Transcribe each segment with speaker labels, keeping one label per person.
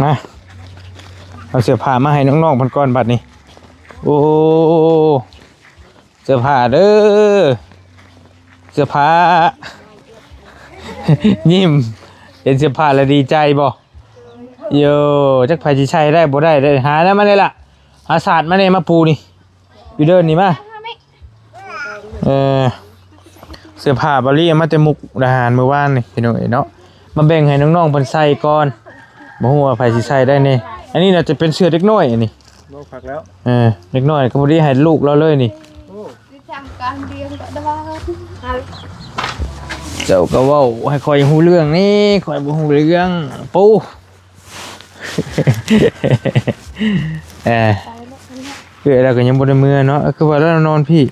Speaker 1: มาเอาเสื้อผ้ามาให้น้องๆเพิ่นก่อนบัดนี้โอ้เสื้อผ้าเด้อเสื้อผ้า ยิ้มเห็นเสื้อผ้าแล้วดีใจบ่โยจักไผสิใช้ได้บ่ได้เด้อหาแล้วมาเลยล่ะหาศาสตร์มาเลยมาปูนี่อยู่เดินนี่มาเสื้อผ้าบาลีมาแต่มุกดาหารเมื่อวานนี่พี่น้องเนาะมาแบ่งให้น้องๆเพิ่นใส่ก่อนบ่ฮู้ว่าไผสิใส่ได้นี่อันนี้น่าจะเป็นเสื้อเด็กน้อยอันนี้
Speaker 2: โลผักแล้ว
Speaker 1: เด็กน้อยก็บ่ได้ให้ลูกเราเลยนี่เจ้าก็เว้าให้คอยฮู้เรื่องนี่คอยบ่ฮู้เรื่องปูเราก็ยังบ่ได้มื้อเนาะคือว่าเรานอนพี่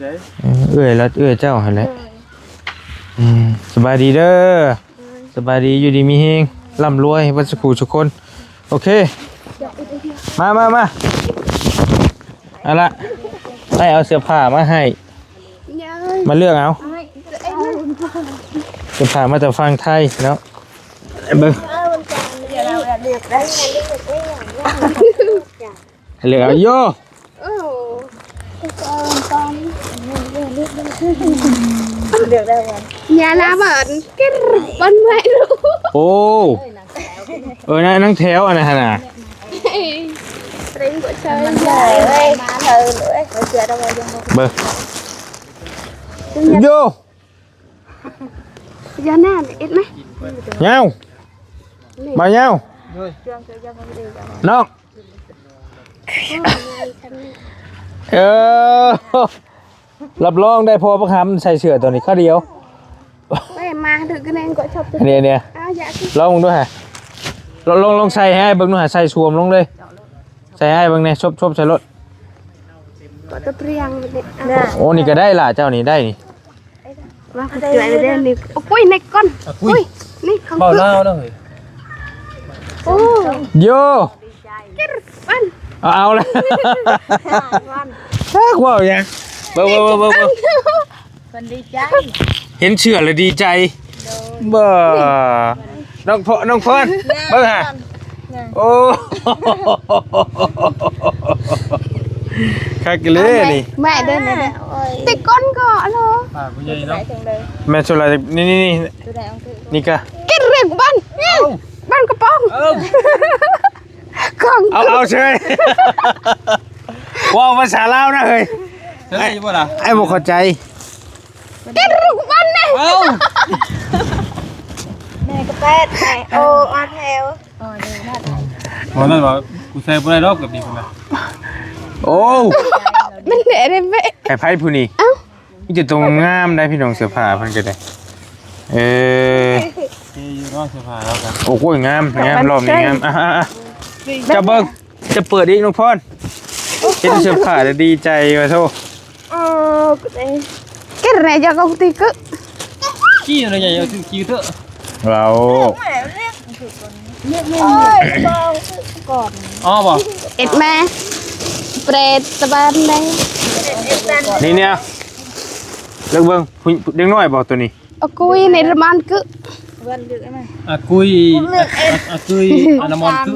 Speaker 2: ได้
Speaker 1: แล้วเจ้าหั่นแหละสบายดีเด้อสบายดีอยู่ดีมีเฮงร่ำรวยวัสกุทุกคนโอเคมาเอาละให้เอาเสื้อผ้ามาให้มาเลือกเอาเสื้อผ้ามาจากฝั่งไทยเนาะเบิ่งเลือกเอาโย
Speaker 3: เลือกได้วันอย่าละเหมือนกินบนไม่รู้
Speaker 1: โอ้นั่งแถวอันนั้นน่ะ
Speaker 3: เร่งกว่าเชยเลยมาเลยเสือเรายัง
Speaker 1: เบิ่งโย
Speaker 3: ยาหน้าเอ็ดไหม
Speaker 1: เงามาเงาน้องรับรองได้พอประคำใส่เสื้อตัวนี้ข้าเดียว
Speaker 3: ไม่มาถึงกันเองก็ชอบ
Speaker 1: เนี่ยลองด้วยฮะลองใส่ให้เบิ้งด้วยฮะใส่สวมลงเลยใส่ให้เบิ้งเนี่ยชบใส่รถ
Speaker 3: ก็จะเปรี้ยงเนี่ย
Speaker 1: โอ้นี่ก็ได้ล่ะเจ้านี่ได้นี่
Speaker 3: ว่าเสือไปเล่นนี่โอ้ยในก้อนอุ้ยนี่ของ
Speaker 2: เบาเล่าเนาะเฮ้ย
Speaker 3: โอ้
Speaker 1: โย
Speaker 3: กินบ้าน
Speaker 1: เอาเลยว้าวยังเบิ่
Speaker 3: คนดีใจ
Speaker 1: เห็นเชื่อเลยดีใจบ่น้องเพิ่นเบิ่งฮะโอ้คักเลยนี่
Speaker 3: แม่เดินเลยติดก้นก่อนเหรอ
Speaker 2: ผู้ใหญ่เนาะ
Speaker 1: แม่ช่วยอะไรนี่กะ
Speaker 3: กินเรื่องบ้านกระป๋องของ
Speaker 1: เอาเชยว้าวภาษาลาวนะเฮ้ย
Speaker 2: ไอ้บ่ล่ะ
Speaker 1: ไอ้บ่เข้าใจ
Speaker 3: กินเรื่องบ้านเนี่ยแม่ก็แปดแม่โอ้ออนแถว
Speaker 2: บ่นั่นว่ากูใส่บ่ได้ดอกกับนี่พุ่นน่ะ
Speaker 1: โอ้
Speaker 3: มันเหนื่อยเลยแม่
Speaker 1: ไอ้ไผผู้นี้นี่จะตรงงามได้พี่น้องเสื้อผ้าเพิ่นก็ได้
Speaker 2: อยู่รอเสื้อผ้าแล้วกัน
Speaker 1: โอ้โหงามรอบนี้งามจะเบิ่งจะเปิดอีกน้องพรเห็นเสื้อผ้าแล้วดีใจว่าโธ่
Speaker 3: กินอะไรจะกตีกึ
Speaker 2: ขี้อะไรใหญ่เอาขี้เถอะ
Speaker 1: เรา
Speaker 2: ก่อนอ๋อบ่
Speaker 3: เอ็ดแม่เปรตตะบันได้
Speaker 1: นี่เนี่ยเลิกเบิ่งเด็กน้อยบ่ตัวนี้
Speaker 3: กุยในระมันกึ
Speaker 2: กุยน้ำมันกึ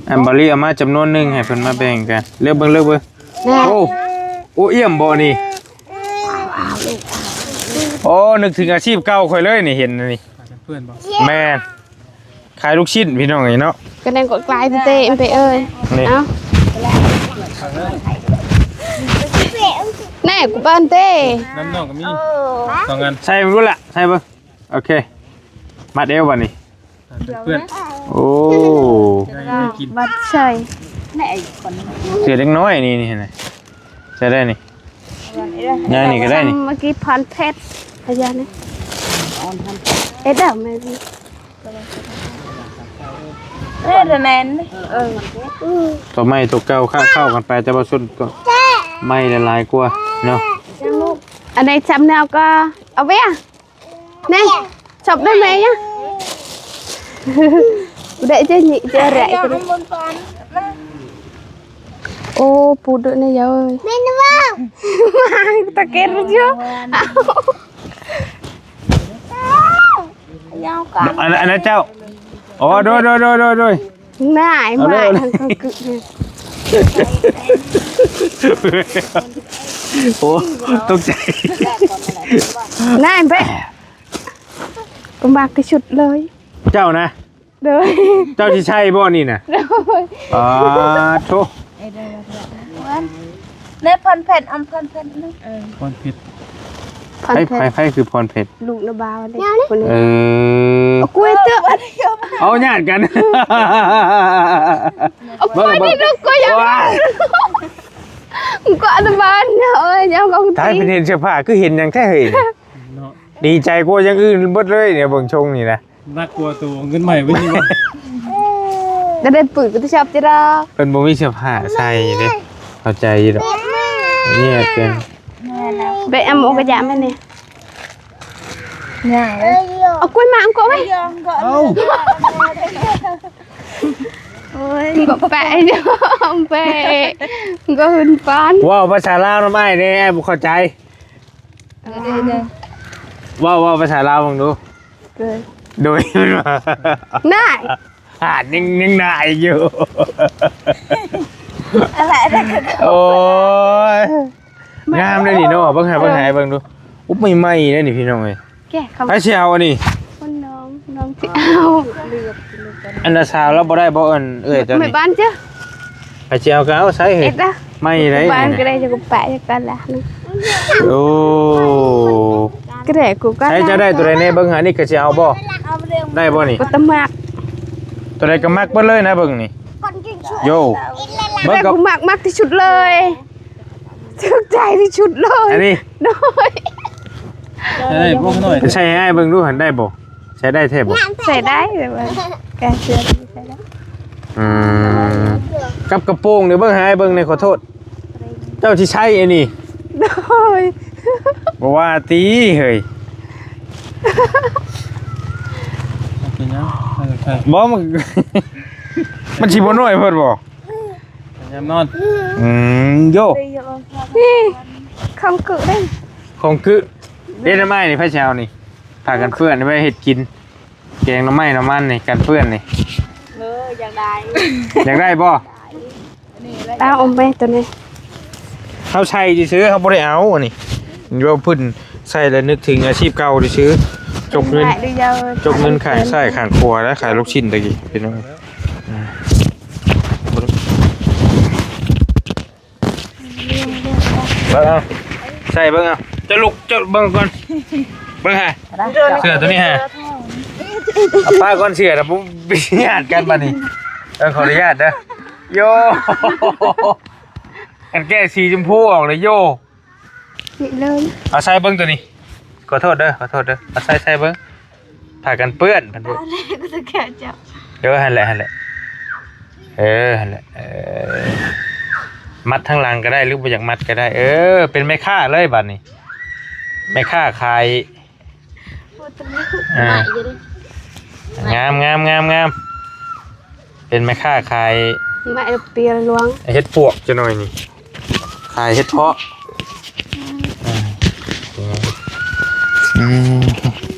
Speaker 1: อันบริเอามาจำนวนหนึ่งให้เพิ่นมาแบ่งกันเลือกเบิ่งโอ้เอี่ยมบ่นี่โอ้นึกถึงอาชีพเก่าค่อยเลยนี่เห็นนี่
Speaker 2: เพื่อนบ่
Speaker 1: แม่ขายลูกชิ้นพี่น้องไงเนาะ
Speaker 3: ก็นั่งกดกลายเตะไปเอ้ยเอ้าแน่กูบ้านเต้
Speaker 2: น้ำนองก็มีสองงาน
Speaker 1: ใส่รู้ละใส่เบิ่งโอเคมัดเอวบัดนี้
Speaker 2: เพื่อน
Speaker 1: โอ้
Speaker 3: บัดใช่
Speaker 1: เสือเล็กน้อยนี่เห็นไหมใช้ได้นี่นี่ก็ได้นี่
Speaker 3: เมื่อกี้พันเพชรพยานนี่เอ็ดเอาไหมพี่แมน
Speaker 1: ตัวไม้ตัวเก่าเข้ากันไปจะผสมตัวไม้ละลายกว่าเนาะ
Speaker 3: อันไหนจำแนวก็เอาไว้อะนี่chụpได้mẹ nhá để chơi nhị chơi rẻ ô phụ nữ này rồi ta kết rồi chưa
Speaker 1: anh ấy cháu อ๋อโดย
Speaker 3: น่าไอ้หมาทางเขากึก
Speaker 1: โอ้ตกใจ
Speaker 3: น่าไอ้เป๊ะก็มากที่สุดเลย
Speaker 1: เจ้านะ
Speaker 3: เลย
Speaker 1: เจ้าที่ใช่บ่นี่น่ะ
Speaker 3: เลย
Speaker 1: อ๋อโธ่
Speaker 4: เล่พันเผ็ดอำพันเผ็ดนึง
Speaker 2: คนผิด
Speaker 3: พันเพชร
Speaker 1: ไผคือพรเพชร
Speaker 3: ลูกนบาวเลยคนนี้
Speaker 1: อ
Speaker 3: เอากล้วยเตื้อ
Speaker 1: เอาญาติกัน
Speaker 3: เอากล้วยนี่ลูกก็ยังก็อันบ้านเอ้ยยังกอง
Speaker 1: ท้ายเป็นเห็นเสื้อผ้าคือเห็นอย่างแท้เฮ้ย
Speaker 2: เนาะ
Speaker 1: ดีใจกว่าอย่างอื่นเบิดเลยเนี่ยเบิ่งชงนี่นะ
Speaker 2: น่ากลัวตัวเงินใหม่ไว้นี่ว่า
Speaker 3: จะได้ปืนก็จะชอบจะรอ
Speaker 1: เพิ่นบ่มีเสื้อผ้าใส่เด้เข้าใจอยู่ดอกเนี่ยเกิน
Speaker 3: ไปเอาหมูกระยาไหมเนี่ย
Speaker 4: อย่างเลย
Speaker 3: เอากล้วยมาเอากล้วยไหม
Speaker 4: ยองก็
Speaker 2: เอ้า
Speaker 3: โอ้ยก็แปะเนาะแปะก็หุ่นฟัน
Speaker 1: ว้าวภาษาลาวนำอ้ายเด้บ่เข้าใจว้าวภาษาลาวมึงดู
Speaker 3: เลย
Speaker 1: โดยมันว่า
Speaker 3: น่า
Speaker 1: ยังนายอยู่
Speaker 4: อะไรได้กัน
Speaker 1: โอ้ยงามเลยนี่เนาะเบิ่งให้เบิ่งดูอุ๊บใหม่ๆเลยนี่พี่น้องเอ้ย
Speaker 3: แกเขา
Speaker 1: ไปเชียวอันนี้
Speaker 3: คนน้องที่เอา
Speaker 1: อันน่ะสาวเราบ่ได้บ่เอิ้นเอ้ยตัว
Speaker 3: ไม่
Speaker 1: นี้
Speaker 3: บ้านเจ้า
Speaker 1: ไปเชียวก็เอาใส่เฮ้
Speaker 3: เอ็
Speaker 1: ย
Speaker 3: ดนะ
Speaker 1: ไม่ได้
Speaker 3: บ้านก็
Speaker 1: นี่
Speaker 3: ได้จะกูแปะจะกันละนึง
Speaker 1: โอ้
Speaker 3: ก็ได้กูก็
Speaker 1: ใช้จะได้ตัวใดแน่เบิ่งหานี่ก็สิเอาบ่
Speaker 4: เอาเรื่อง
Speaker 1: ได้บ่นี่
Speaker 3: กูตะมาก
Speaker 1: ตัวใดก็มักเบิดเลยนะเบิ่งนี่
Speaker 4: คนกินช่วย
Speaker 1: โย
Speaker 3: ก็
Speaker 1: เบิ่ง
Speaker 3: ได้
Speaker 1: กับ
Speaker 3: กูมากที่สุดเลยถึกใจที่สุดเลย
Speaker 1: อันนี้
Speaker 3: น้อย
Speaker 2: จะได้พวกหน่อย
Speaker 1: ใช้ให้เบิ่งดูหันได้บ่ใช้ได้แท้บ่
Speaker 3: ใส่ได้แบบว่าแกเชื่อใส่ได้
Speaker 1: อืมกับกระโปรงเดี๋ยวเบิ่งให้เบิ่งในขอโทษ เจ้าที่ใช้อันนี้
Speaker 3: น้อย
Speaker 1: บ่ว่าติเฮ้ย
Speaker 2: เป็นยังใช่
Speaker 1: บ่มัน มันสิบ่น้อยเพิ่นบ่
Speaker 2: ยามนอน
Speaker 1: โย
Speaker 3: นี่คำกึได้
Speaker 1: ของคือเด็ดไม้นี่พระเช้านี่พากันเพื่อนไปเฮ็ดกิน แกงหน่อไม้หน่อมันนี่กันเพื่อนนี่อยากได้บ่
Speaker 3: เอาอมไปตัวนี้
Speaker 1: เฮาใช้สิซื้อเฮาบ่ได้เอาอันนี้เดี๋ยวเพิ่นใส่แล้วนึกถึงอาชีพเก่าดิซื้อจกเงิน
Speaker 3: ได้ยาว
Speaker 1: จกเงินขายไส้ขายครัวและขายลูกชิ้นตะกี้พี่น้องเบิ่งเอาใส่เบิ่งเอาจะลุกจะเบิ่งก่อนเบิ่งฮะเสื้อตัวนี้ฮะเอาป้าก่อนเสื้อนะผมไปญาติกันบัดนี้ขออนุญาตเด้อโยอันแก้สีชมพูออกเลยโย
Speaker 3: นี่เลย
Speaker 1: เอาใส่เบิ่งตัวนี้ขอโทษเด้อเอาใส่เบิ่งผ่ากันเปื้อนพันธุ์
Speaker 4: ก็จะแก่จับ
Speaker 1: เดี๋ยวหั่นแหละหั่นแหละมัดทั้งหลังก็ได้หรือบ่อยากมัดก็ได้เป็นแม่ค้าเลยบัดนี้แม่ค้าขายงามเป็นแม่ค้าขาย
Speaker 3: ไม่เอาเปียล้วง
Speaker 1: เฮ็ดปวกจะหน่อยนี่ขายเฮ็ดเพาะ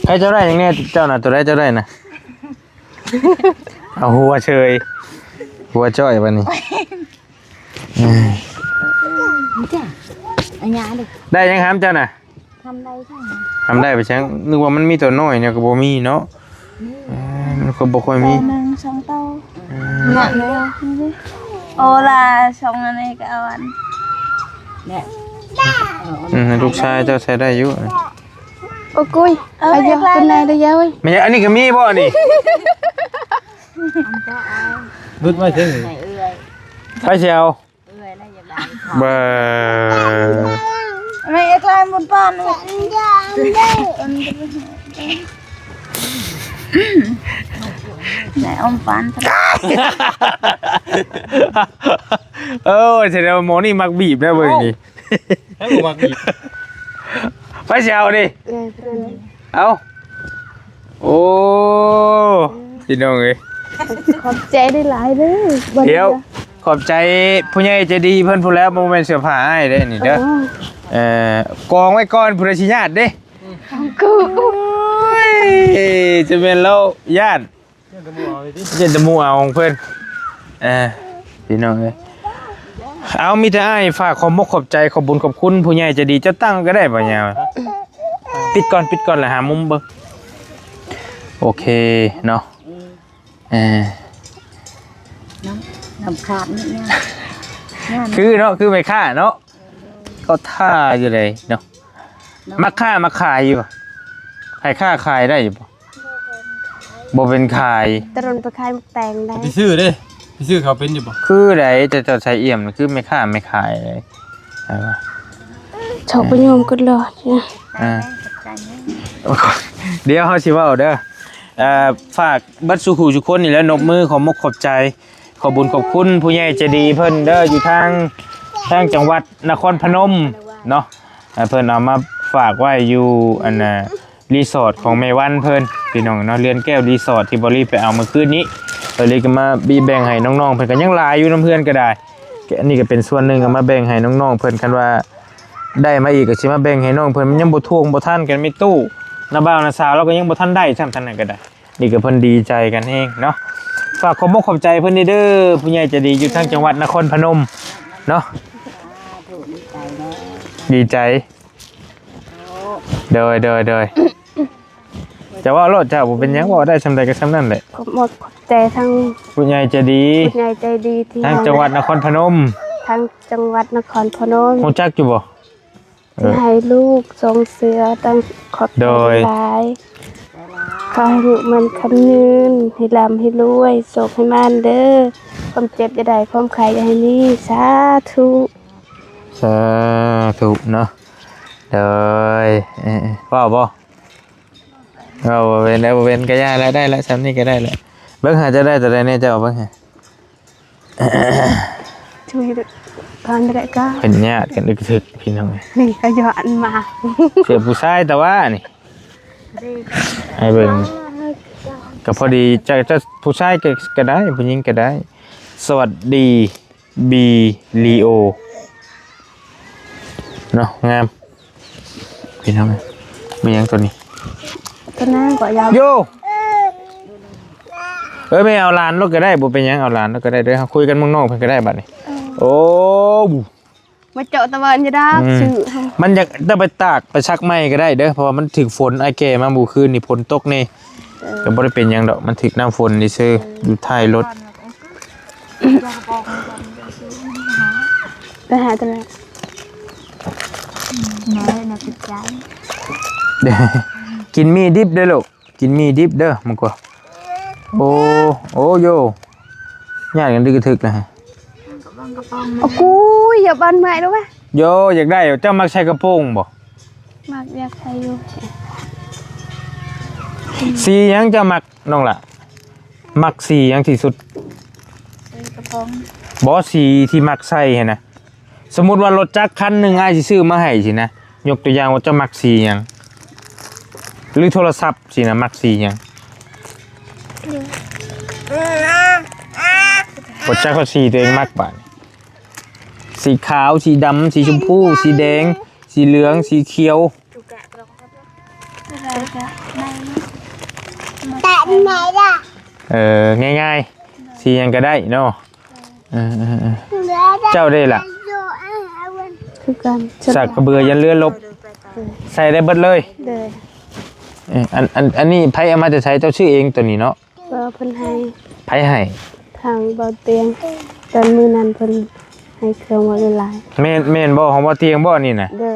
Speaker 1: ใครเจ้าได้อย่างเนี้ยเจ้าน่ะตัวได้เจ้าได้นะ เอาหัวเชยหัวจ้อยบัดนี้
Speaker 4: อันนี้ดิ
Speaker 1: ได้ยังหามเจ้าน่ะ
Speaker 4: ทำได้ใช่ไหม
Speaker 1: ทำได้ไปช้งนึกว่ามันมีตัวน้อยเนี่ยก็บ่มีเนาะมันก็บ่ค่อยมี
Speaker 4: หนึ่งสองเต้าหนักเลยโอลาสองอันนี้ก็เอาอันเนี่ย
Speaker 1: ลูกชายเจ้าใช้ได้อยู่
Speaker 3: โอ้กุ้ยเอาเยอะเป็นไรได้เยอะเว้ย
Speaker 1: ไม่ใช่อันนี้ก็มีบ่อันนี้
Speaker 2: รุดมาถึง
Speaker 1: ไปเชียวเบอร์
Speaker 4: ไม่เอกลายบนบ้านเลยไหนอมปัน
Speaker 1: แสดงว่าหมอนี่มักบีบนะเบิ่งนี่
Speaker 2: ให้ผมมาอีก
Speaker 1: ไปเชียวดิ
Speaker 3: เป็นไร
Speaker 1: เอาโอ้พี่น้องเอ้ย
Speaker 3: ขอบใจได้หลายเด้อ
Speaker 1: เดี๋ยวขอบใจผู้ใหญ่ใจดีเพิ่นพูดแล้วบ่แม่นเสื้อผ้าให้เด้นี่เด้อกองไว้ก่อนผู้ใดสิญาติเด้
Speaker 3: กู
Speaker 1: จะเป็นแล้วญาติ เย็นตะมูเอาของเพิ่นพี่น้องเอ้ยเอามีแต่อ้ายฝากความมกขอบใจขอบบุญขอบคุณผู้ใหญ่ใจะดีจะตั้งก็ได้บ่เนี่ยปิดก่อนแล้วหามุมเบิ่งโอเคเนาะ
Speaker 4: น้ำขาดนี่เนี่ย
Speaker 1: คือเนาะคือไม่ค่าเนาะเขาท่าอยู่เลยเนาะมักค่ามาขายอยู่ให้ค่าขายได้อยู่บ่เป็นขาย
Speaker 3: ตรนไปขายหมกแตงได้
Speaker 2: ไปซื้อเด้ไปซื้อเขาเป็นอยู่บ่
Speaker 1: คือไดจะใช้เอี่ยมคือไม่ค่าไม่ขายเลยใช่ป่ะ
Speaker 3: ชอบไปโยมก็รอดเนี่ย
Speaker 1: เดี๋ยวเขาสิเว้าเด้อฝากบัดสุขุทุกคนนี่แหล้ว นบมือขอมกขอบใจขอบุญขอบคุณผู้ใหญ่ใจดีเพิ่นเด้ออยู่ทางจังหวัดนครพนมเนาะเพิ่นเอามาฝากไว้อยู่อันรีสอร์ทของแม่วันเพิ่นพี่น้องเนาะเรือนแก้วรีสอร์ทที่บ่รีไปเอาเมื่อคืนนี้เลยก็มาบีแบ่งให้น้องๆเพิ่นก็ยังหลายอยู่นํเพื่อนก็ได้อันนี้ก็เป็นส่วนหนึงเอามาแบ่งให้น้องๆเพิ่นคันว่าได้มาอีกก็สิมาแบ่งให้น้องเพิ่นมันยังบ่ท่วงบ่ทันกันมีตู้น้าบ่าวน้าสาวเราก็ยังบ่ทันได้ซ้ำทันนั้นก็ได้นี่ก็เพิ่นดีใจกันเองเนาะฝากขอบคุณขอบใจเพิ่นนี่เด้อผู้ใหญ่ใจดีอยู่ทางจังหวัดนครพนมเนาะดีใจเด้อจะว่ารถเจ้าบ่เป็นหยังบ่ได้ซำใดก็ซำนั้นแหละ
Speaker 3: ขอบหมดขอบใจทั้ง
Speaker 1: ผู้ใหญ่ใจดี
Speaker 3: ผู้ใหญ่ใจดีที่
Speaker 1: ทางจังหวัดนครพนม
Speaker 3: ทั้งจังหวัดนครพนม
Speaker 1: รู้จักอยู่บ่
Speaker 3: ที่ให้ลูกทรงเสือตั้งขอบใจหลายขอให้ลูกมันคำนึงให้ร่ำให้รวยโศกให้มันเด้อความเจ็บจะได้ความไข้จะให้มีสาธุ
Speaker 1: สาธุเนาะเด้อว้าวบ่เอาบ่เป็นก็ย่าแล้วได้แล้วซ้ำนี่ก็ได้แล้วเบิ่งหาจะได้แต่ได้เนี่ยเจ้าเบิ่งหา
Speaker 3: ช่วยก่อนได้ก็
Speaker 1: เป็นญาติกันอึกๆพี่น้อง
Speaker 3: นี่ก็ย้อนมา
Speaker 1: เสียผู้ชายแต่ว่านี่ให้เบิ่งก็พอดีจะผู้ชายก็ได้ผู้หญิงก็ได้สวัสดีบีลีโอเนาะงามพี่น้องมีหยังตัวนี้
Speaker 3: ก็น่าก็ยาว
Speaker 1: โยไม่เอาลานรถก็ได้บ่เป็นหยังเอาลานรถก็ได้เด้อคุยกันเมืองนอกเพิ่นก็ได้บัดนี้โอ้
Speaker 3: มาเจาะตะวันจะได้ชื่อ
Speaker 1: มันอยากจะไปตากไปซักไม้ก็ได้เด้อเพราะว่ามันถึกฝนไอ้แก่มามื้อคืนนี่ฝนตกนี่ก็บ่ได้เป็นหยังดอกมันถึกน้ำฝนนี่ซื่ออยู่ท้ายรถ
Speaker 3: ไปหาตะวัน
Speaker 1: เด้อกินมีดิบเด้อลูกกินมีดิบเด้อมันก็โอ้โยญาติกันดึกถึกนะฮะ
Speaker 3: โอ้กูอย่าบันใหม่ด้วยไหม
Speaker 1: โยอยากได้เจ้ามักใช้กระโปรงบ่
Speaker 3: มากอยากใช้อยู่
Speaker 1: สีหยังเจ้ามักน้องล่ะมักสีหยังที่สุดบ่สีที่มักใส่หั่นนะสมมุติว่ารถจักรคันหนึงอ้ายสิซื้อมาให้สินะยกตัวอย่างว่าเจ้ามักสีหยังหรือโทรศัพท์สินะมักสีหยังรถจักรเขาสีตัวเองมักบาดสีขาวสีดำสีชมพูสีแดงสีเหลืองสีเขียวง่ายๆสีหยังก็ได้เนาะเจ้าได้ล่ะ
Speaker 3: คือกัน
Speaker 1: สักกระเบือยันเรือลบใส่ได้เบิดเลย
Speaker 3: เด้อ
Speaker 1: อันนี้ไผเอามาจะใช้เจ้าชื่อเองตัวนี้เนาะ
Speaker 3: ก็เพิ่นให้
Speaker 1: ไผให้
Speaker 3: ทางเบาเตียงตอนมือนั้นเพิ่นให้เครื่องว่าหลาย
Speaker 1: แม่นบ่ของบ่เตียงบ่นี่น่ะ
Speaker 3: เด้อ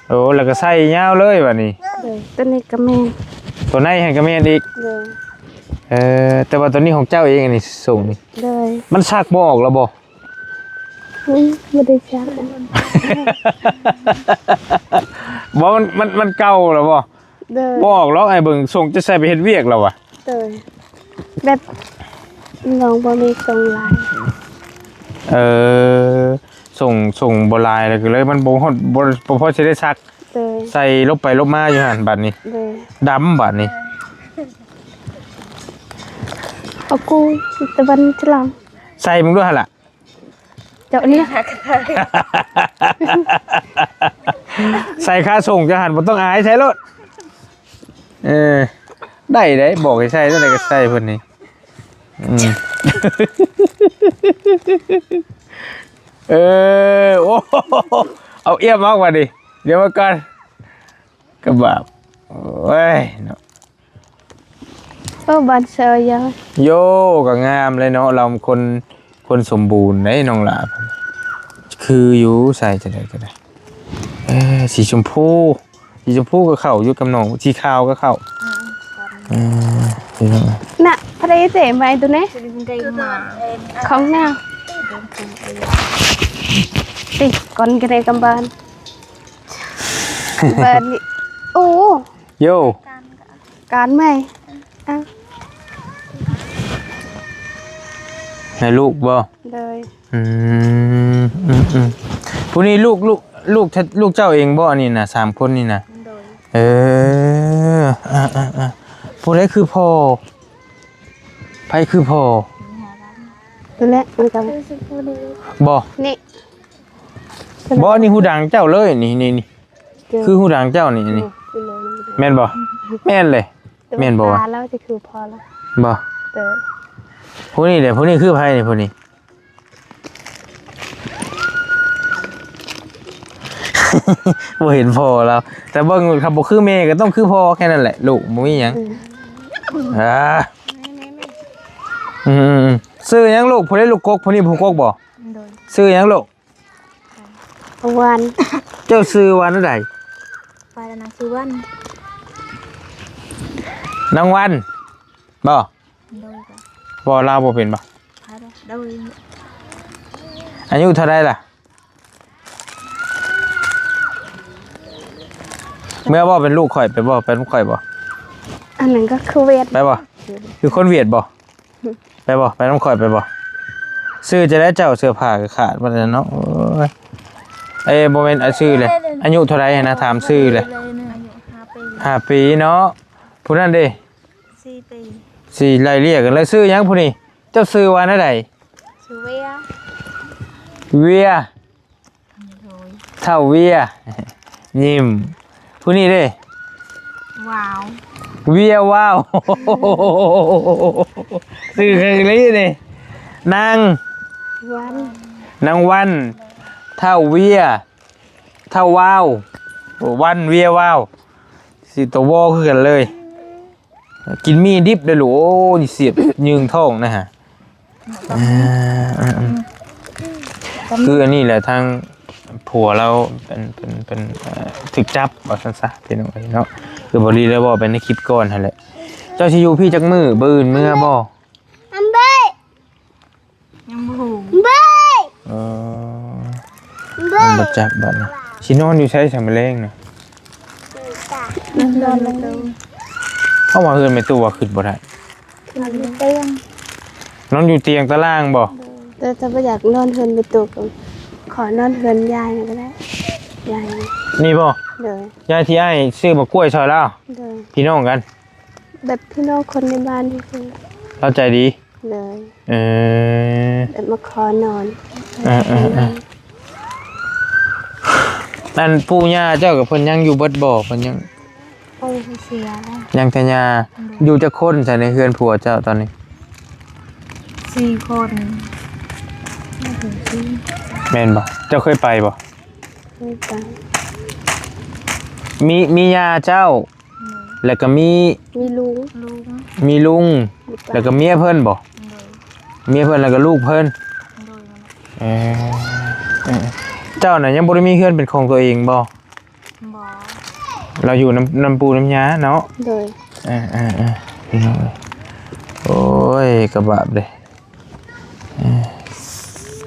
Speaker 1: โอ้แล้วก็ใส่ยาวเลยบัดนี้
Speaker 3: เด้อตัวนี้ก็แม่น
Speaker 1: ตัวในให้ก็แม่นอีก
Speaker 3: เด้อ
Speaker 1: แต่ว่าตัวนี้ของเจ้าเองอันนี้ส่งนี่
Speaker 3: เด้อ
Speaker 1: มันซักบ่ออกแล้วบ่
Speaker 3: ไม่ได้ชัก
Speaker 1: บ่มันเก่าแล้วบ่
Speaker 3: เด้อ
Speaker 1: บ่ออกแล้วไอ้เบิ่งส่งจะใส่ไปเฮ็ดเวียกแล้วว่ะ
Speaker 3: เด้อแบบน้องบ่มีทรงลาย
Speaker 1: ส่งบ่ลายแล้วก็เลยมันบ่ฮอดบ่พอสิได้ซัก
Speaker 3: เด้อ
Speaker 1: ใส่ลบไปลบมาอยู่หั่นบัดนี้
Speaker 3: เด้อ
Speaker 1: ดำบัดนี้
Speaker 3: เอากูตะวันฉลอง
Speaker 1: ใส่มึงด้วยหั่นล่ะ
Speaker 3: เจ้านี่
Speaker 1: ใส่ค่าส่งจะหันบ่ต้องอายใช้รถได้บอกให้ใส่เท่าไหร่ก็ใส่เพิ่นนี่ โอ้เอาเอี้ยมมากกว่าดิเดี๋ยวมาก่อนกระบาบโอ้ยเนาะ
Speaker 3: บ้านเซยยัง
Speaker 1: โยก็งามเลยเนาะเราคนสมบูรณ์ได้น้องหลาคืออยู่ใส่จะได้ก็ได้สีชมพูก็เข้าอยู่กับน้องสีขาวก็เข้า
Speaker 3: น่ะพระเจ้าไหมตัวนี้ของหน้าติก่อนกันเลยกำบานบ้านนี่โอ้
Speaker 1: โย
Speaker 3: การไหม
Speaker 1: ให้ลูกบ่
Speaker 3: เลย
Speaker 1: ผู้นี้ลูกเจ้าเองบ่นี่นะ3คนนี่นะผู้ใดคือพ่อไผคือพ่อ
Speaker 3: ตัวนี้มันก็
Speaker 1: บ่
Speaker 3: นี่
Speaker 1: บ่นี่หูดังเจ้าเลยนี่คือหูดังเจ้านี่แม่นบ่แม่นเลยแม่นบ่
Speaker 3: แล้วจะคือพอแล้ว
Speaker 1: บ่ผู้นี้แหละผู้นี้คือไผนี่ผู้นี้บ่เห็นพ่อแล้วแต่เบิ่งครับบ่คือแม่ก็ต้องคือพ่อแค่นั้นแหละลูกบ่มีหยังซื้อหยังลูกผู้ใดลูกกกผู้นี้ผู้กกบ่ซื้อหยังลูก
Speaker 3: วัน
Speaker 1: เจ้าซื้อวันใด
Speaker 4: ไปแล้วนางซื้อวัน
Speaker 1: นางวันบ่ลาวบ่เป็นบ่อายุเท่าไรล่ะเมื่อบ่เป็นลูกข่อยไปบ่เป็นลูกข่อยบ่
Speaker 3: อันนั้นก็คือเวียด
Speaker 1: ไปบ่คือคนเวียดบ่ไปบ่ไปน้ำข่อยไปบ่ซื้อจะได้เจ้าเสื้อผ้าก็ขาดบ่ได้เนาะบ่แม่นชื่อเลยอายุเท่าไรนะถามชื่อเลย5 ปีเนาะผู้นั้นเด้
Speaker 4: 4 ปี
Speaker 1: 4ไล่เรียกกันเลยซื้อหยังผู้นี้เจ้าซื้อว่าแนวใด
Speaker 4: ซื้อเ
Speaker 1: วียเท่าเวียยิ้มผู้นี้เด้
Speaker 4: ว้าว
Speaker 1: เวียว้าวซื้อกันเลยนี่นางวันเท่าเวียเท่าว้าววันเวียว้าวสิตัววอคือกันเลยกินมีดิบได้หรอโอ้ยเสียบยืงท้องนะฮะคืออันนี้แหละทางผัวเราเป็นถึกจับบอกสั้นๆเป็นอะไรเนาะคือบริแล้วบอกเป็นในคลิปก่อนฮะแหละเจ้าชิยูพี่จักมือบืนเมื่อบ่
Speaker 4: ยังบ่
Speaker 1: มันบดจักบัดนะชินอนอยู่ใช้สามแรงนะ
Speaker 4: นอนแล้ว
Speaker 1: เข้ามาเฮือนไม่ตัวขึ้นบ่ได้นอนอยู่เตียงตารางบ่
Speaker 3: แต่ถ้าไม่อยากนอนเฮือนไปตัวขอนอนเฮือนยายก็ได้ยาย
Speaker 1: นี่บ่ยายที่ไอ้ซื้อมากล้วยซอยแล้วพี่น้องกัน
Speaker 3: แบบพี่น้องคนในบ้านที่คือ
Speaker 1: เข้าใจดี
Speaker 3: เลยแบบมาขอนอน
Speaker 1: นั่นปู่ย่าเจ้ากับเพิ่นยังอยู่เบิดบ่เพิ่นยัง
Speaker 4: เสียแล้ว
Speaker 1: ยังแต่ย่าอยู่จักคนใส่ในเฮือนผัวเจ้าตอนนี้
Speaker 4: 4 คน
Speaker 1: แม่นบ่เจ้าเคยไปบ่
Speaker 3: ไม่ไป
Speaker 1: มีย่าเจ้าแล้วก็มีลุงแล้วก็เมียเพิ่นบ่เมียเพิ่นแล้วก็ลูกเพิ่นเจ้าน่ะยังบ่ได้มีเฮือนเป็นของตัวเองบ่เราอยู่น้ำปูน้ำยาเนาะพี่น้องโอ้ยกระบาบเลย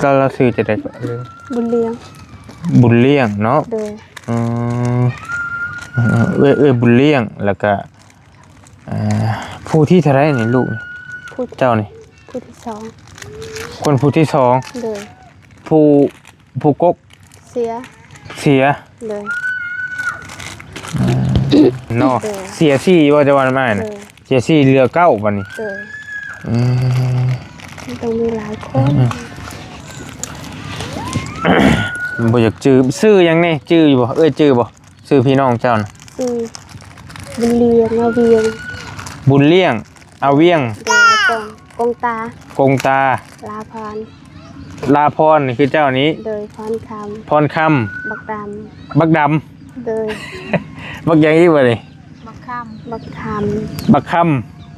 Speaker 1: ก็เราซื้อจะได้
Speaker 3: บุญเ
Speaker 1: ลี้ยงเนาะบุญเลี้ยงแล้วก็ผู้ที่เท่าไรนี่ลูกเจ้านี่
Speaker 3: ผู้ที่2
Speaker 1: คนผู้ที่2
Speaker 3: เลย
Speaker 1: ผู้กก
Speaker 3: เสียเลย
Speaker 1: เนาะเสียซี่ว่าจะวันมาน่ะเสียซี่เรือเก้าบัดนี้
Speaker 3: ต้องมีหลายคน
Speaker 1: บ่อยากจื้อซื้อยังนี่จื้ออยู่บ่จื้อบ่ซื้อพี่น้องเจ้าน่ะ
Speaker 3: บุญเลี้ยงเอาเวียง
Speaker 1: บุญเลี้ยงเอาเวียง
Speaker 3: กงตาก
Speaker 1: งตา
Speaker 3: ลาพร
Speaker 1: ลาพรนี่คือเจ้านี้
Speaker 3: โดยพรค
Speaker 1: พรคำ
Speaker 3: ำบักด
Speaker 1: บักด
Speaker 3: ำโดย
Speaker 1: ำบักยังอีกบ่นี่
Speaker 4: บักข้าม
Speaker 3: บักค
Speaker 1: บักค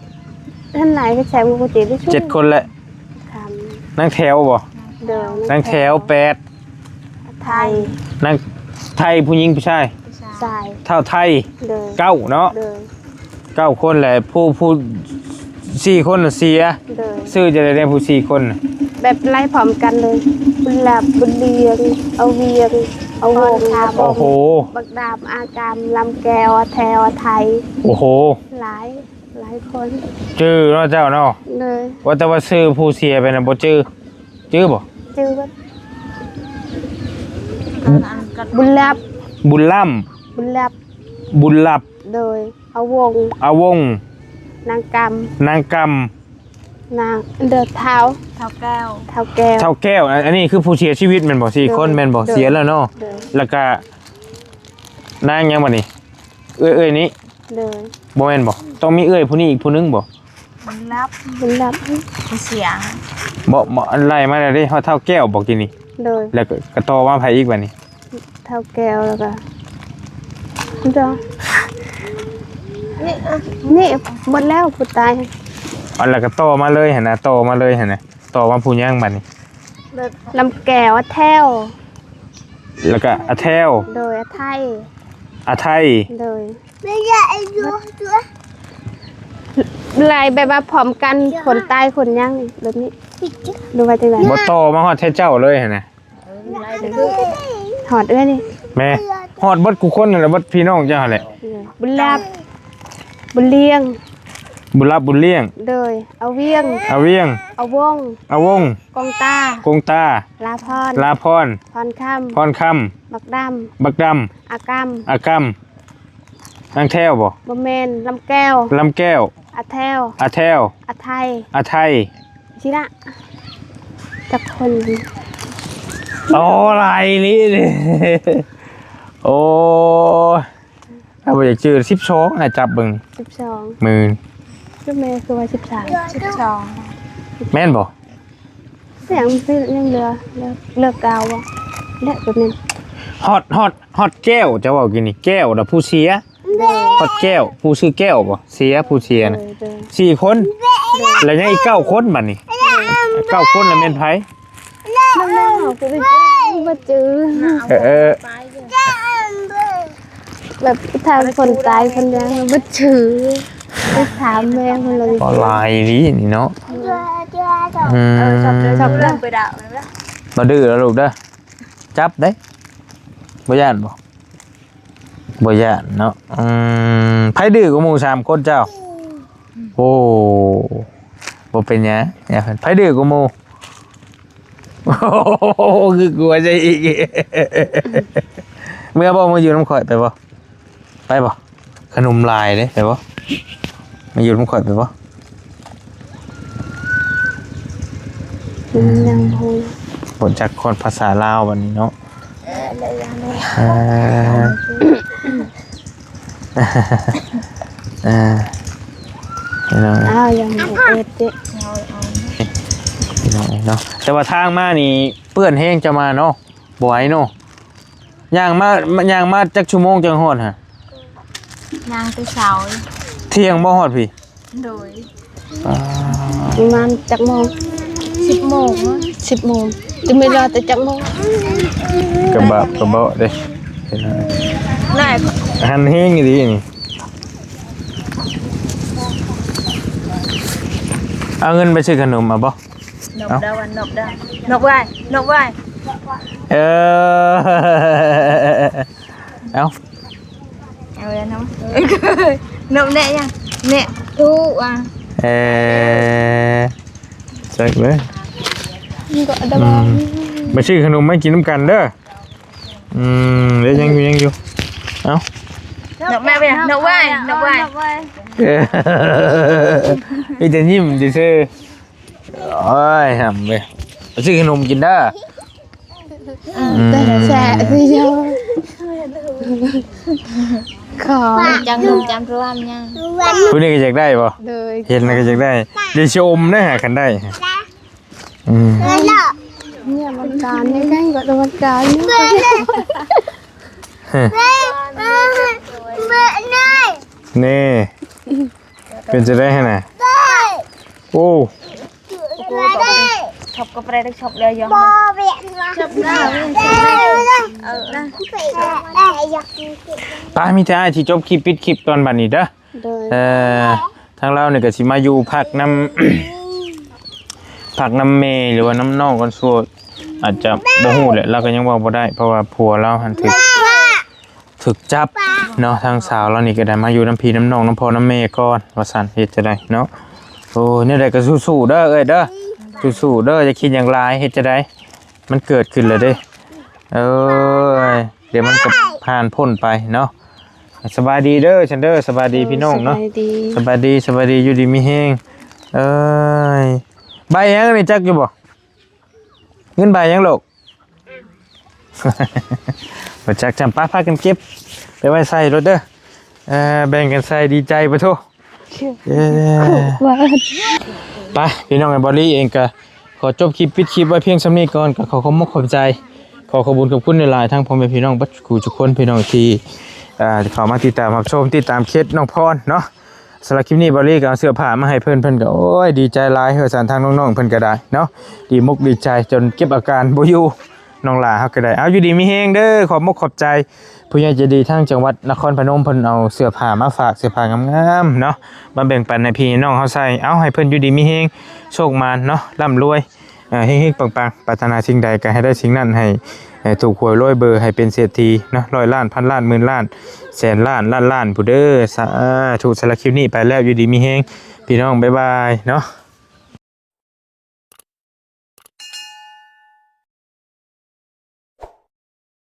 Speaker 3: ำท่านไหนก็ใช้มุกติได้ช่วย
Speaker 1: ำ7คนแหละ
Speaker 3: ค
Speaker 1: นางแถวบ่
Speaker 3: ำโดย
Speaker 1: นางแถว8
Speaker 3: ไทย
Speaker 1: นางไทยผู้หญิงผู้ชาย
Speaker 4: ผู้ชาย
Speaker 3: สาย
Speaker 1: เท่าไทย
Speaker 3: โดย
Speaker 1: 9เนาะ
Speaker 3: โดย
Speaker 1: 9คนแหละผู้4คนน่ะเสีย
Speaker 3: โดย
Speaker 1: ชื่อจะได้ผู้4คนน่ะ
Speaker 3: แบบไล่พร้อมกันเลยบุญหลับบุญเลียงเอาเวียงเอาวงอาบ
Speaker 1: โอ้โห
Speaker 3: บักดาบอากามลำแก้วแถวไทย
Speaker 1: โอ้โห
Speaker 3: หลายคน
Speaker 1: ชื่อเนาะเจ้าเนาะ
Speaker 3: เลย
Speaker 1: ว่าแต่ว่าชื่อผู้เสียไปน่ะบ่ชื่อบ่
Speaker 3: จื้อว่า
Speaker 4: อันกัน
Speaker 3: บุญหลับ
Speaker 1: บุญล่
Speaker 3: บุญหลับ
Speaker 1: ำบุญหลับ
Speaker 3: โดยเอาวง
Speaker 1: อาวงศ์
Speaker 3: นางกรรม
Speaker 1: นางกำ
Speaker 3: นางเดือดเท้า
Speaker 4: เท้าแก้ว
Speaker 3: เท้าแก้ว
Speaker 1: เท่าแก้วอันนี้คือผู้เสียชีวิตแม่นบ่4คนแม่นบ่
Speaker 3: เด้อ
Speaker 1: เสียแล้วเนาะ
Speaker 3: เดิน
Speaker 1: แล้วก็นางยังบ่นี่เอ้ยนี้
Speaker 3: เดิน
Speaker 1: บ่แม่นบ่ต้องมีเอ้ยผู้นี้อีกผู้หนึงบ่
Speaker 4: มันรับ
Speaker 3: บุญหลับ
Speaker 4: มันเสียง
Speaker 1: บ่อันไล่มาแล้วเด้เฮาเท่าแก้วบอกทีนี่
Speaker 3: โดย
Speaker 1: แล้วก็ต่อมาไผอีกบัดนี้
Speaker 3: เท้าแก้วแล้วก็เดี๋ยวนี่หมดแล้วผู้ตาย
Speaker 1: อันแล้วก็ต่อมาเลยหั่นน่ะต่อมาเลยหั่นน่ะต่อมาผู้ย่างบัดนี้
Speaker 3: ลำแก้วแท้ว
Speaker 1: แล้วก็อาแถว
Speaker 3: โดยไทย
Speaker 1: อาไทย
Speaker 3: โดยลายแบบว่าพร้อมกันคนตายคนย่างแบบนี้ดูว่าจังได
Speaker 1: บ่ต่อมาฮอดแท้เจ้าเลยหั่นน่ะ
Speaker 3: ถอดเอ้ยนี่
Speaker 1: แม่ฮอดเบิดกูคนนั่นแหละเบิดพี่น้องเจ้าหั่นแหละ
Speaker 3: บุญหลับบุญเลี้ยง
Speaker 1: บุญรับบุญเลี้ยง
Speaker 3: โดยเอาเวียง
Speaker 1: เอาเวียง
Speaker 3: เอาวง
Speaker 1: เอาวง
Speaker 3: กองตาก
Speaker 1: งตา
Speaker 3: ลาพร
Speaker 1: ลาพร
Speaker 3: พรค่
Speaker 1: พรคำ
Speaker 3: ำบักด
Speaker 1: บักด
Speaker 3: ำอากาม
Speaker 1: ำอากำนางแถวบ่
Speaker 3: บะเมนลำแก้ว
Speaker 1: ลำแก้ว
Speaker 3: อาแทว
Speaker 1: อาแถว
Speaker 3: อาไทย
Speaker 1: อาไทย
Speaker 3: ชิระจักคน
Speaker 1: โอ้ไรนี่ดิโอ้ถ้าบ่อยากจืด12ให้จับเบิ่ง
Speaker 3: 12
Speaker 1: มือ
Speaker 3: ลูกแม่คือว่า13
Speaker 1: แม่นบ่
Speaker 3: เสียงซื้อยังเหลือเลิกกาวบ่และแบบนี้
Speaker 1: ฮอตแก้วจะเว้ากินนี่แก้วน่ะผู้เสียฮอตแก้วผู้ชื่อแก้วบ่เสียผู้เสียน่ะ
Speaker 3: เดิน
Speaker 1: 4คนแล้วยังอีก9คนบัดนี้9คนแล้วแม่นไผ
Speaker 3: น้องๆเขาคือบ่จื้อ
Speaker 1: เออ
Speaker 3: แบบทางคนตายคนยังบ่จื้อไปถามแม่คนเลย
Speaker 1: บ่ลายนี่เนาะอืม
Speaker 4: ชอบเรื่องไปด่ามันละ
Speaker 1: บ่ดื้อแล้วลูกเด้อจับได้บ่ย่านบ่บ่ย่านเนาะไผดื้อกว่าหมู่3คนเจ้าโอ้บ่เป็นหยังอย่าเพิ่นไผดื้อกว่าหมู่โอ้โหคือกลัวใจอีกเมื่อบ่มาอยู่น้ำข่อยไปบ่ไปบ่ขนมลายเด้ไปบ่มาอยู่น้ำข่อยไปบ่
Speaker 3: ยังพูด
Speaker 1: บทจากคนภาษาลาววันนี้เนาะพี่น้อง
Speaker 3: อ้าวยังบ่เอ็ดเด้
Speaker 1: พี่น้องเนาะแต่ว่าทางมานี่เปื้อนแห้งจะมาเนาะบ่ไหวเนาะย่างมาจักชั่วโมงจังฮอดฮะ
Speaker 4: นางไปเสา
Speaker 1: เที่ยงบ่ฮอดพี่
Speaker 4: โดย
Speaker 3: ประมาณจักโมง
Speaker 4: 10 โมง
Speaker 3: 10โมงจะไม่รอแต่จักโมง
Speaker 1: กระบะเด้พี่น้อง
Speaker 4: น่า
Speaker 1: หันแห้งอีหลีนี่เอาเงินไปซื้อขนมมาบ่
Speaker 4: นกดาวันนกดานกไว้นกไว้
Speaker 1: เออเอา
Speaker 4: เอาเลยน้ำนกแน่ยังแน่ทุกอ่ะ
Speaker 1: ใส่เลย
Speaker 3: นี่ก็ดะบ่
Speaker 1: มาซื้อขนมไม่กินน้ำกันเด้อเดี๋ยวยังอยู่เอ้าน
Speaker 4: กแม่ไปนกไว้นกไว้
Speaker 1: พี่จะยิ้มดิเซ่โอ้ยทำไปมาซื้อขนมกินเด้อ
Speaker 3: แต่แฉะสิเจ้าข ขอ
Speaker 4: จำรวมยัง
Speaker 1: ผู้นี้ก็อยากได้บ่
Speaker 3: เลย
Speaker 1: เห็นแล้วก็อยากได้เดี๋ยวชมนะหากันได้อืม
Speaker 3: เนี่ยมันการยังไงก็โดนการนี่
Speaker 1: นี่เป็นจะได้ให้น่ะโอ้
Speaker 4: ชอบก็ไปได้ชอบเลยยังชอบได้
Speaker 1: ป้ามีแต่อ้ายที่จบคลิปปิดคลิปตอนบัดนี้เด้อ
Speaker 3: เลย
Speaker 1: ทางเราเนี่ยก็สิมาอยู่พักน้ำ พักน้ำเมหรือว่าน้ำนองกันส่วนอาจจะบ่ฮู้แหละเราก็ยังบอกบ่ได้เพราะว่าผัวเราหันถึกจับเนาะทางสาวเรานี่ก็ได้มาอยู่น้ำพีน้ำนองน้ำพอน้ำเมก่อนว่าซั่นเฮ็ดจะได้เนาะโอ้เนี่ยได้ก็สู้ๆเด้อเอ้ยเด้อสู้ๆเด้ออย่าคิดอย่างร้ายเฮ็ดจะได้มันเกิดขึ้นแล้วเด้เอ้ยเดี๋ยวมันก็ผ่านพ้นไปเนาะสบายดีเด้อฉันเด้อสบายดีพี่น้องเนาะ สบายดีอยู่ดีมีแฮงเอ้ยใบยังนี่จักอยู่บ่เงินใบยังลูก บ่จักจำป้าพากันเก็บไปไว้ใส่รถเด้อแบ่งกันใส่ดีใจปะโท
Speaker 3: ว่า
Speaker 1: ไปพี่น้องไอ้บอลลี่เองก็ขอจบคลิปปิดคลิปไว้เพียงส่ำนี้ก่อนก็ขอขอบใจขอบคุณขอบคุณหลายๆทั้งพ่อแม่พี่น้องบัดกูทุกคนพี่น้องที่เข้ามาติดตามรับชมติดตามเคสน้องพรเนาะสำหรับคลิปนี้บอลลี่ก็เอาเสื้อผ้ามาให้เพิ่นก็โอ้ยดีใจหลายเฮือสารทางน้องๆเพิ่นก็ได้เนาะดีมุกดีใจจนเก็บอาการบ่อยู่น้องหลาเฮาก็ได้เอาอยู่ดีมีแฮงเด้อขอบใจผู้ใหญ่ใจดีทางจังหวัดนครพนมเพิ่นเอาเสื้อผ้ามาฝากเสื้อผ้างามๆเนาะมาแบ่งปันให้พี่น้องเฮาใส่เอาให้เพิ่นอยู่ดีมีแฮงโชคมานเนาะร่ำรวยเฮงๆปังๆปรารถนาสิ่งใดก็ให้ได้สิ่งนั้นให้ถูกหวยรวยเบอร์ให้เป็นเศรษฐีเนาะ100 ล้านพันล้านหมื่นล้านแสนล้านล้านผู้เด้อสาธุสำหรับคลิปนี้ไปแล้วอยู่ดีมีแฮงพี่น้องบ๊ายบายเนาะ